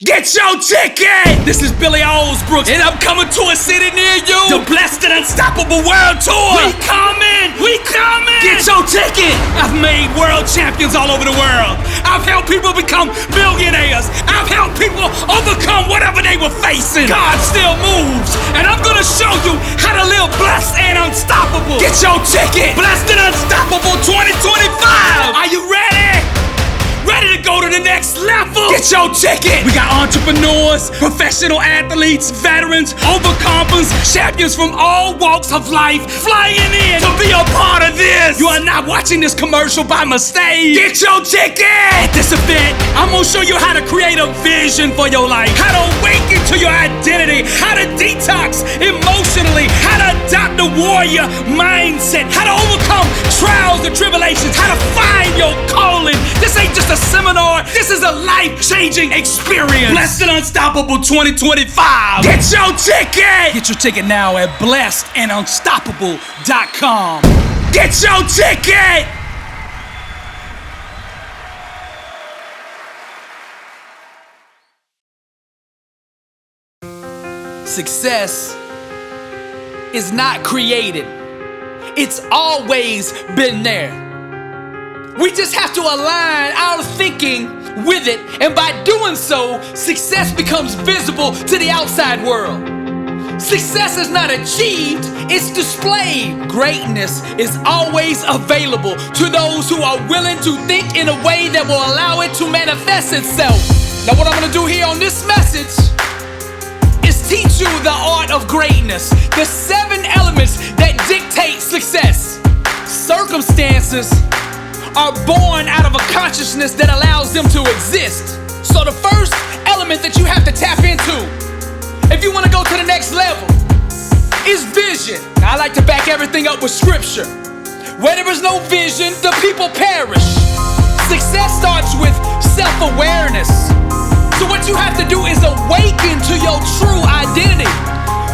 Get your ticket! This is Billy Alsbrooks, and I'm coming to a city near you. The Blessed and Unstoppable World Tour. We coming! We coming! Get your ticket! I've made world champions all over the world. I've helped people become millionaires. I've helped people overcome whatever they were facing. God still moves, and I'm gonna show you how to live blessed and unstoppable. Get your ticket! Blessed and Unstoppable 2025! Are you ready? Ready to go to the next level? Get your ticket! We got entrepreneurs, professional athletes, veterans, overcomers, champions from all walks of life flying in to be a part of this. You are not watching this commercial by mistake. Get your ticket! At this event, I'm gonna show you how to create a vision for your life, how to awaken to your identity, how to detox emotionally, how to adopt the warrior mindset, how to overcome trials and tribulations, how to find your calling. This ain't just a seminar, this is a life-changing experience. Blessed and Unstoppable 2025. Get your ticket! Get your ticket now at blessedandunstoppable.com. Get your ticket! Success is not created. It's always been there. We just have to align our thinking with it, and by doing so, success becomes visible to the outside world. Success is not achieved, it's displayed. Greatness is always available to those who are willing to think in a way that will allow it to manifest itself. Now, what I'm gonna do here on this message is teach you the art of greatness, the 7 elements that dictate success. Circumstances are born out of a consciousness that allows them to exist. So the first element that you have to tap into, if you want to go to the next level, is vision. Now, I like to back everything up with scripture. Where there is no vision, the people perish. Success starts with self-awareness. So what you have to do is awaken to your true identity.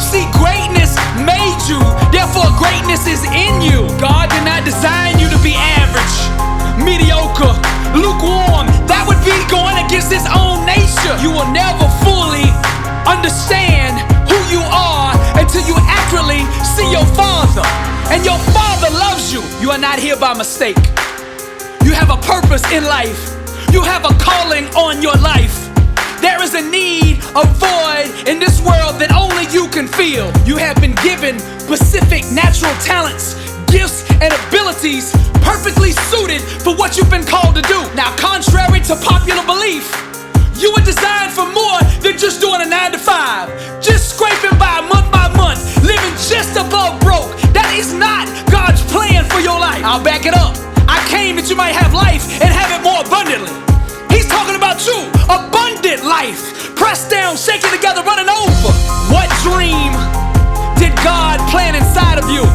See, greatness made you, therefore greatness is in you. God did not design you to be average, mediocre, lukewarm. That would be going against his own nature. You will never fully understand who you are until you accurately see your Father. And your Father loves you. You are not here by mistake. You have a purpose in life. You have a calling on your life. There is a need, a void in this world that only you can feel. You have been given specific natural talents, gifts, and abilities perfectly suited for what you've been called to do. Now, contrary to popular belief, you were designed for more than just doing a 9 to 5, just scraping by month, living just above broke. That is not God's plan for your life. I'll back it up. I came that you might have life and have it more abundantly. He's talking about you, abundant life, pressed down, shaken together, running over. What dream did God plant inside of you?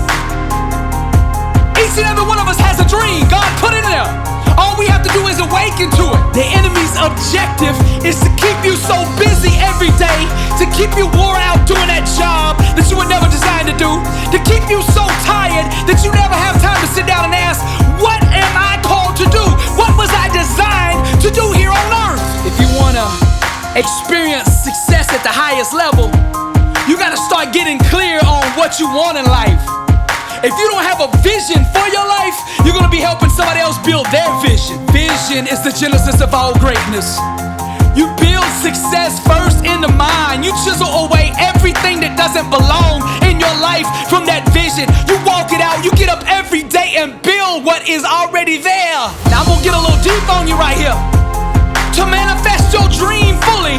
Each and every one of us has a dream God put in there. All we have to do is awaken to it. The enemy's objective is to keep you so busy every day, to keep you wore out doing that job that you were never designed to do, to keep you so tired that you never have time to sit down and ask, what am I called to do? What was I designed to do here on earth? If you want to experience success at the highest level, you got to start getting clear on what you want in life. If you don't have a vision for your life, you're going to be helping somebody else build their vision. Vision is the genesis of all greatness. You build success first in the mind. You chisel away everything that doesn't belong in your life from that vision. You walk it out. You get up every day and build what is already there. Now I'm going to get a little deep on you right here. To manifest your dream fully,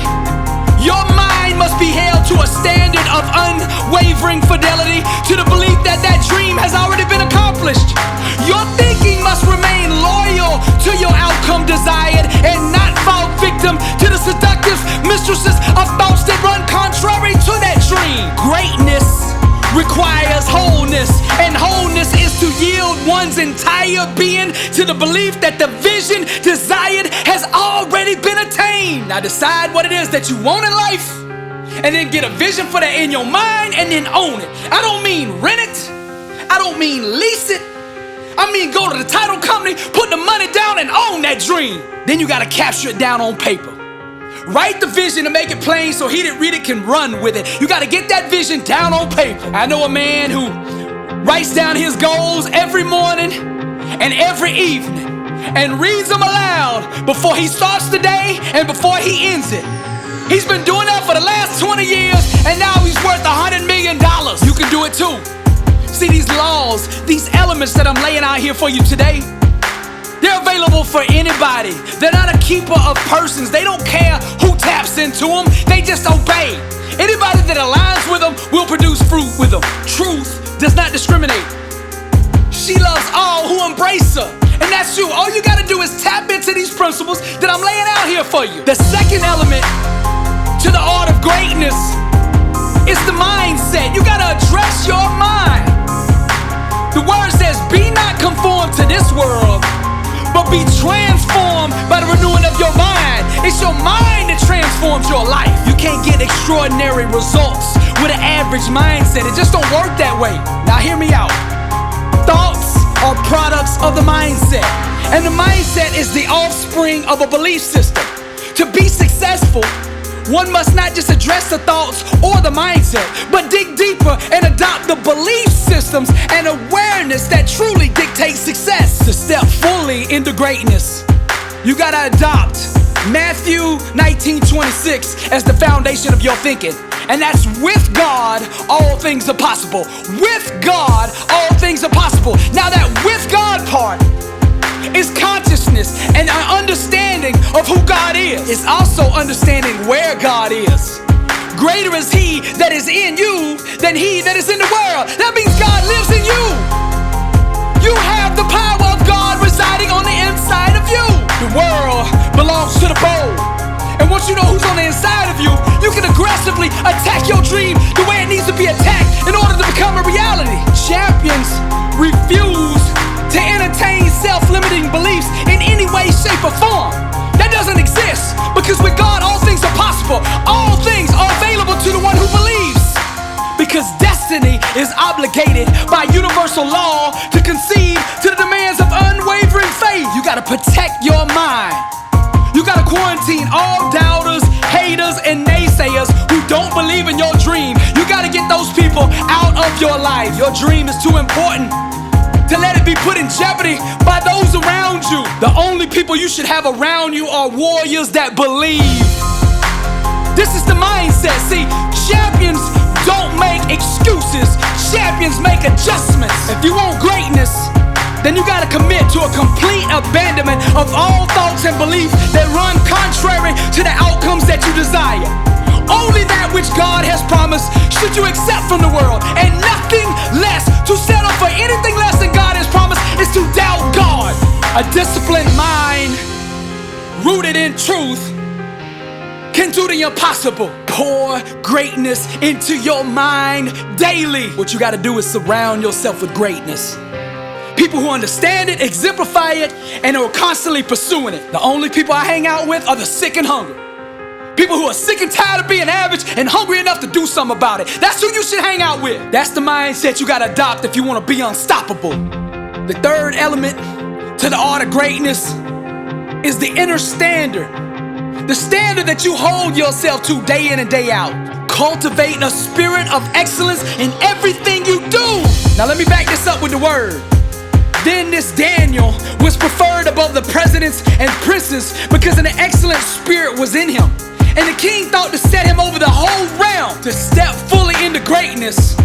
your mind must be held to a standard of unwavering fidelity to the belief that that dream has already been accomplished. Your thinking must remain loyal to your outcome desired and not fall victim to the seductive mistresses of thoughts that run contrary to that dream. Greatness requires wholeness, and wholeness is to yield one's entire being to the belief that the vision desired has already been attained. Now decide what it is that you want in life, and then get a vision for that in your mind, and then own it. I don't mean rent it, I don't mean lease it, I mean go to the title company, put the money down, and own that dream. Then you gotta capture it down on paper. Write the vision and make it plain so he that read it can run with it. You gotta get that vision down on paper. I know a man who writes down his goals every morning and every evening and reads them aloud before he starts the day and before he ends it. He's been doing that for the last 20 years and now he's worth $100 million. You can do it too. See, these laws, these elements that I'm laying out here for you today, they're available for anybody. They're not a keeper of persons. They don't care who taps into them. They just obey. Anybody that aligns with them will produce fruit with them. Truth does not discriminate. She loves all who embrace her. And that's you. All you gotta do is tap into these principles that I'm laying out here for you. The second element to the art of greatness is the mindset. You gotta address your mind. The word says, be not conformed to this world, but be transformed by the renewing of your mind. It's your mind that transforms your life. You can't get extraordinary results with an average mindset. It just don't work that way. Now hear me out. Thoughts are products of the mindset, and the mindset is the offspring of a belief system. To be successful, one must not just address the thoughts or the mindset, but dig deeper and adopt the belief systems and awareness that truly dictate success. To step fully into greatness, you gotta adopt Matthew 19:26 as the foundation of your thinking. And that's with God, all things are possible. With God, all things are possible. Now that with God part is consciousness and an understanding of who God is. It's also understanding where God is. Greater is he that is in you than he that is in the world. That means God lives in you. You have the power of God residing on the inside of you. The world belongs to the bold. And once you know who's on the inside of you, you can aggressively attack your dream the way it needs to be attacked in order to become a reality. Champions refuse to entertain self-limiting beliefs in any way, shape, or form. That doesn't exist, because with God all things are possible. All things are available to the one who believes. Because destiny is obligated by universal law to concede to the demands of unwavering faith. You gotta protect your mind. You gotta quarantine all doubters, haters, and naysayers who don't believe in your dream. You gotta get those people out of your life. Your dream is too important to let it be put in jeopardy by those around you. The only people you should have around you are warriors that believe. This is the mindset. See, champions don't make excuses. Champions make adjustments. If you want greatness, then you gotta commit to a complete abandonment of all thoughts and beliefs that run contrary to the outcomes that you desire. Only that which God has promised should you accept from the world, and nothing less. To settle for anything less than God has promised is to doubt God. A disciplined mind rooted in truth can do the impossible. Pour greatness into your mind daily. What you gotta do is surround yourself with greatness. People who understand it, exemplify it, and are constantly pursuing it. The only people I hang out with are the sick and hungry. People who are sick and tired of being average and hungry enough to do something about it. That's who you should hang out with. That's the mindset you gotta adopt if you wanna be unstoppable. The third element to the art of greatness is the inner standard. The standard that you hold yourself to day in and day out. Cultivate a spirit of excellence in everything you do. Now let me back this up with the word. Then this Daniel was preferred above the presidents and princes because an excellent spirit was in him. And the king thought to set him over the whole realm. To step fully into greatness,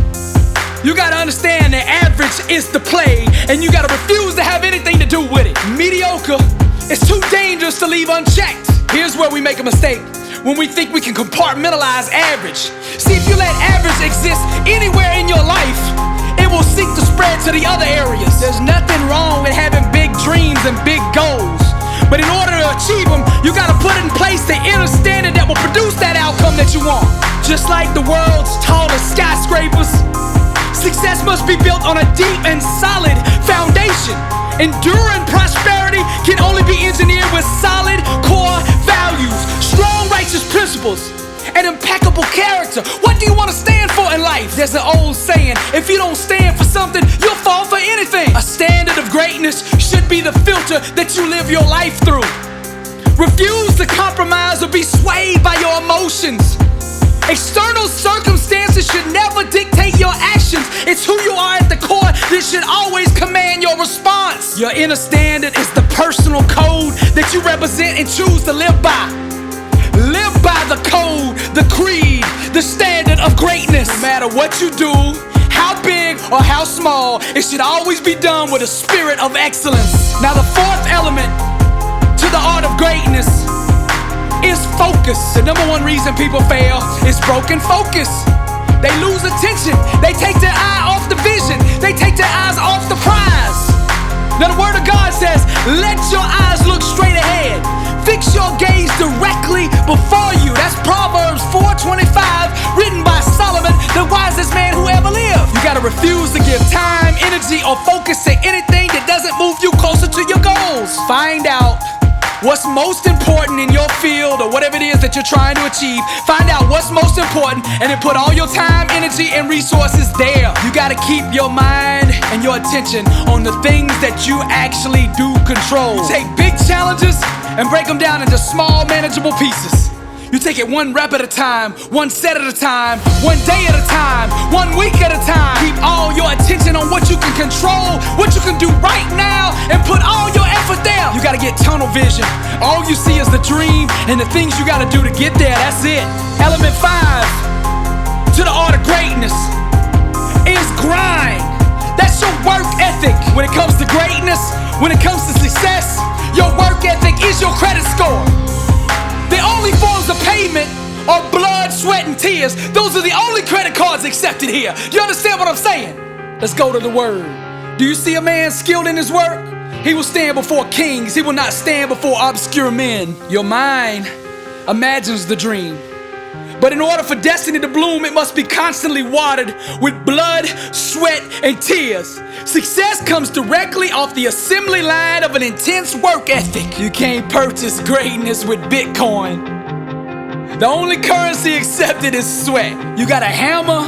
you gotta understand that average is the play, and you gotta refuse to have anything to do with it. Mediocre is too dangerous to leave unchecked. Here's where we make a mistake. When we think we can compartmentalize average. See, if you let average exist anywhere in your life, it will seek to spread to the other areas. There's nothing wrong with having big dreams and big goals. But in order to achieve them, you gotta put in place the inner standard that will produce that outcome that you want. Just like the world's tallest skyscrapers, success must be built on a deep and solid foundation. Enduring prosperity can only be engineered with solid core values, strong righteous principles, and impeccable character. What do you want to stand for in life? There's an old saying, if you don't stand for something, you'll fall for anything. A standard of greatness should be the filter that you live your life through. Refuse to compromise or be swayed by your emotions. External circumstances should never dictate your actions. It's who you are at the core that should always command your response. Your inner standard is the personal code that you represent and choose to live by. Live by the code, the creed, the standard of greatness. No matter what you do, how big or how small, it should always be done with a spirit of excellence. Now the fourth element to the art of greatness is focus. The number one reason people fail is broken focus. They lose attention. They take their eye off the vision. They take their eyes off the prize. Now the word of God says, let your eyes look straight ahead. Fix your gaze directly before you. That's Proverbs 4:25, written by Solomon, the wisest man who ever lived. You gotta refuse to give time, energy, or focus to anything that doesn't move you closer to your goals. Find out what's most important in your field or whatever it is that you're trying to achieve. Find out what's most important and then put all your time, energy, and resources there. You gotta keep your mind and your attention on the things that you actually do control. You take big challenges and break them down into small, manageable pieces. You take it one rep at a time, one set at a time, one day at a time, 1 week at a time. Keep all your attention on what you can control, what you can do right now, and put all your effort there. You gotta get tunnel vision. All you see is the dream and the things you gotta do to get there. That's it. Element 5 to the art of greatness is grind. That's your work ethic. When it comes to greatness, when it comes to success, your work ethic is your credit score. The only forms of payment are blood, sweat, and tears. Those are the only credit cards accepted here. You understand what I'm saying? Let's go to the word. Do you see a man skilled in his work? He will stand before kings. He will not stand before obscure men. Your mind imagines the dream. But in order for destiny to bloom, it must be constantly watered with blood, sweat, and tears. Success comes directly off the assembly line of an intense work ethic. You can't purchase greatness with Bitcoin. The only currency accepted is sweat. You gotta hammer,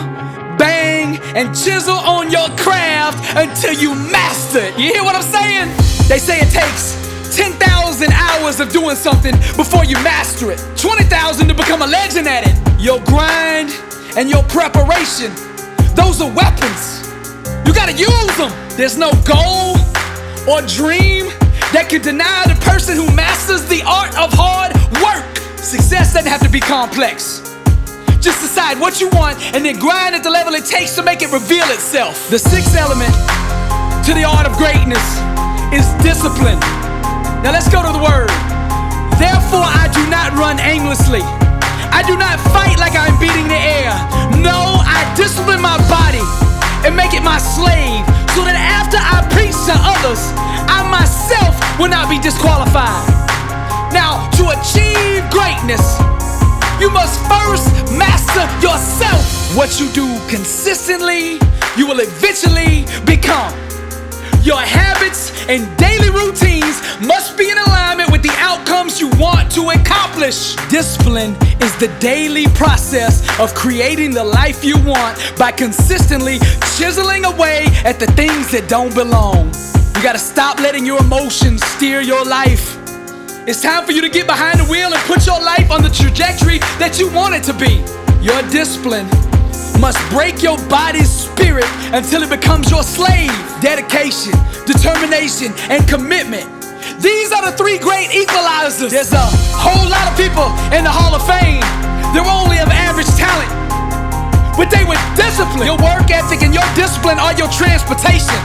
bang, and chisel on your craft until you master it. You hear what I'm saying? They say it takes 10,000 hours of doing something before you master it. 20,000 to become a legend at it. Your grind and your preparation, those are weapons. You gotta use them. There's no goal or dream that can deny the person who masters the art of hard work. Success doesn't have to be complex. Just decide what you want and then grind at the level it takes to make it reveal itself. The sixth element to the art of greatness is discipline. Now let's go to the word. Therefore I do not run aimlessly. I do not fight like I'm beating the air. No, I discipline my body and make it my slave, so that after I preach to others, I myself will not be disqualified. Now, to achieve greatness, you must first master yourself. What you do consistently, you will eventually become. Your habits and daily routines must be in alignment with the outcomes you want to accomplish. Discipline is the daily process of creating the life you want by consistently chiseling away at the things that don't belong. You gotta stop letting your emotions steer your life. It's time for you to get behind the wheel and put your life on the trajectory that you want it to be. Your discipline must break your body's spirit until it becomes your slave. Dedication, determination, and commitment. These are the three great equalizers. There's a whole lot of people in the Hall of Fame. They're only of average talent, but they were disciplined. Your work ethic and your discipline are your transportation.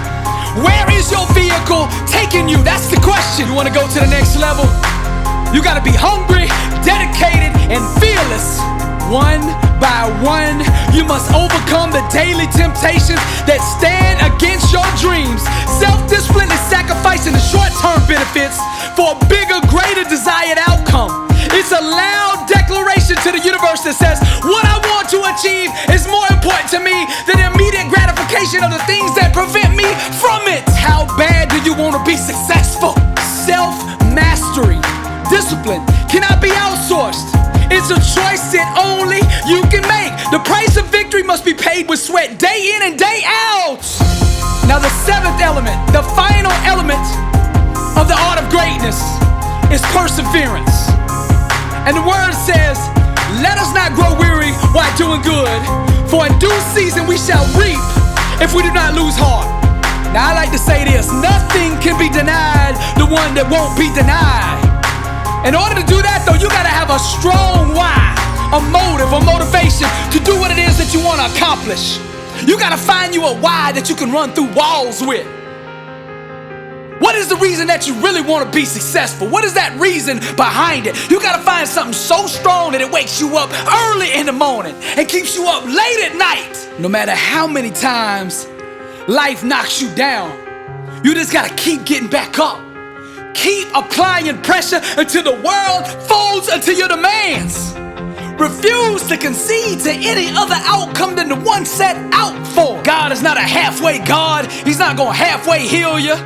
Where is your vehicle taking you? That's the question. You want to go to the next level? You got to be hungry, dedicated, and fearless. One by one, you must overcome the daily temptations that stand against your dreams. Self-discipline is sacrificing the short-term benefits for a bigger, greater desired outcome. It's a loud declaration to the universe that says, what I want to achieve is more important to me than the immediate gratification of the things that prevent me from it. How bad do you want to be successful? Self-mastery, discipline cannot be outsourced. It's a choice that only you can make. The price of victory must be paid with sweat day in and day out. Now the seventh element, the final element of the art of greatness is perseverance. good, for in due season we shall reap if we do not lose heart. Now I like to say this, nothing can be denied the one that won't be denied. In order to do that though, you gotta have a strong why, a motive, a motivation to do what it is that you want to accomplish. You gotta find you a why that you can run through walls with. What is the reason that you really want to be successful? What is that reason behind it? You gotta find something so strong that it wakes you up early in the morning and keeps you up late at night. No matter how many times life knocks you down, you just gotta keep getting back up. Keep applying pressure until the world folds unto your demands. Refuse to concede to any other outcome than the one set out for. God is not a halfway God. He's not gonna halfway heal you,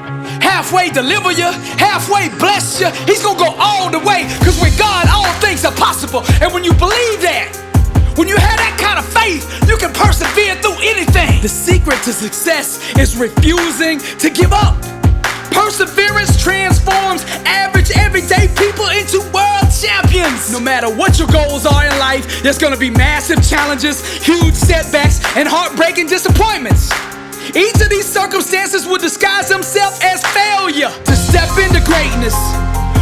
halfway deliver you, halfway bless you. He's gonna go all the way, because with God all things are possible. And when you believe that, when you have that kind of faith, you can persevere through anything. The secret to success is refusing to give up. Perseverance transforms average, everyday people into world champions. No matter what your goals are in life, there's gonna be massive challenges, huge setbacks, and heartbreaking disappointments. Each of these circumstances will disguise themselves as failure. To step into greatness,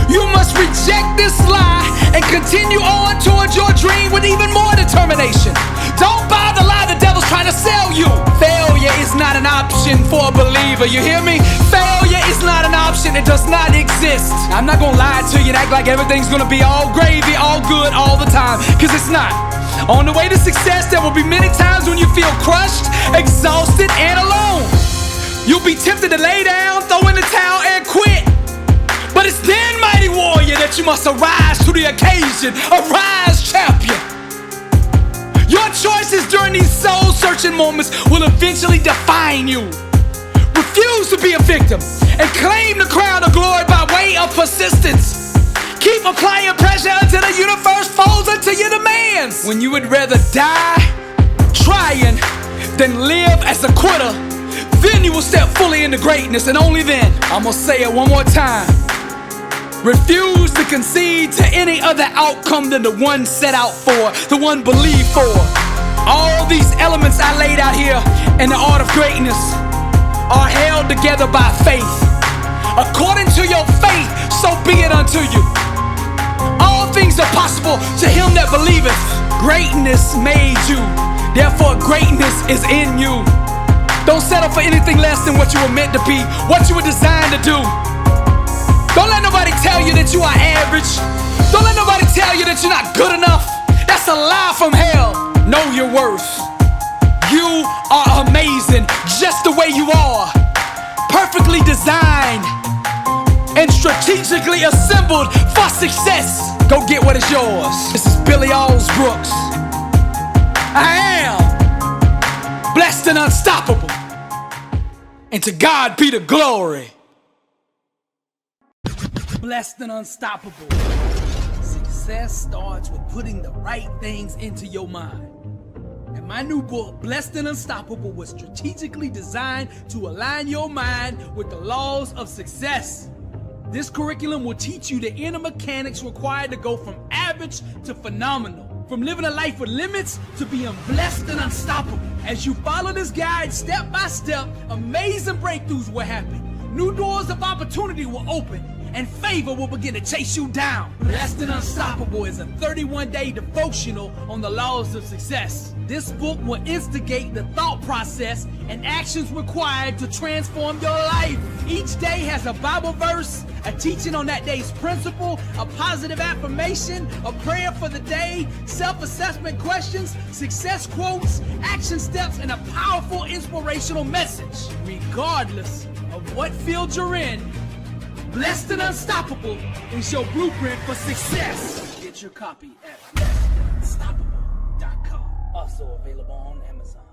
you must reject this lie and continue on towards your dream with even more determination. Don't buy the lie the devil's trying to sell you. Failure is not an option for a believer, you hear me? Failure is not an option, it does not exist. I'm not gonna lie to you and act like everything's gonna be all gravy, all good, all the time, because it's not. On the way to success, there will be many times when you feel crushed, exhausted, and alone. You'll be tempted to lay down, throw in the towel, and quit. But it's then, mighty warrior, that you must arise to the occasion. Arise, champion. Your choices during these soul-searching moments will eventually define you. Refuse to be a victim and claim the crown of glory by way of persistence. Keep applying pressure until the universe folds unto your demands. When you would rather die trying than live as a quitter, then you will step fully into greatness, and only then. I'm gonna say it one more time. Refuse to concede to any other outcome than the one set out for, the one believed for. All these elements I laid out here in the art of greatness are held together by faith. According to your faith, so be it unto you. All things are possible to him that believeth. Greatness made you, therefore greatness is in you. Don't settle for anything less than what you were meant to be, what you were designed to do. Don't let nobody tell you that you are average. Don't let nobody tell you that you're not good enough. That's a lie from hell. Know your worth. You are amazing just the way you are. Perfectly designed and strategically assembled for success. Go get what is yours. This is Billy Alsbrooks. I am blessed and unstoppable. And to God be the glory. Blessed and unstoppable. Success starts with putting the right things into your mind. And my new book, Blessed and Unstoppable, was strategically designed to align your mind with the laws of success. This curriculum will teach you the inner mechanics required to go from average to phenomenal, from living a life with limits to being blessed and unstoppable. As you follow this guide step by step, amazing breakthroughs will happen. New doors of opportunity will open, and favor will begin to chase you down. Blessed and Unstoppable is a 31-day devotional on the laws of success. This book will instigate the thought process and actions required to transform your life. Each day has a Bible verse, a teaching on that day's principle, a positive affirmation, a prayer for the day, self-assessment questions, success quotes, action steps, and a powerful inspirational message. Regardless of what field you're in, Blessed and Unstoppable is your blueprint for success. Get your copy at blessedandunstoppable.com. Also available on Amazon.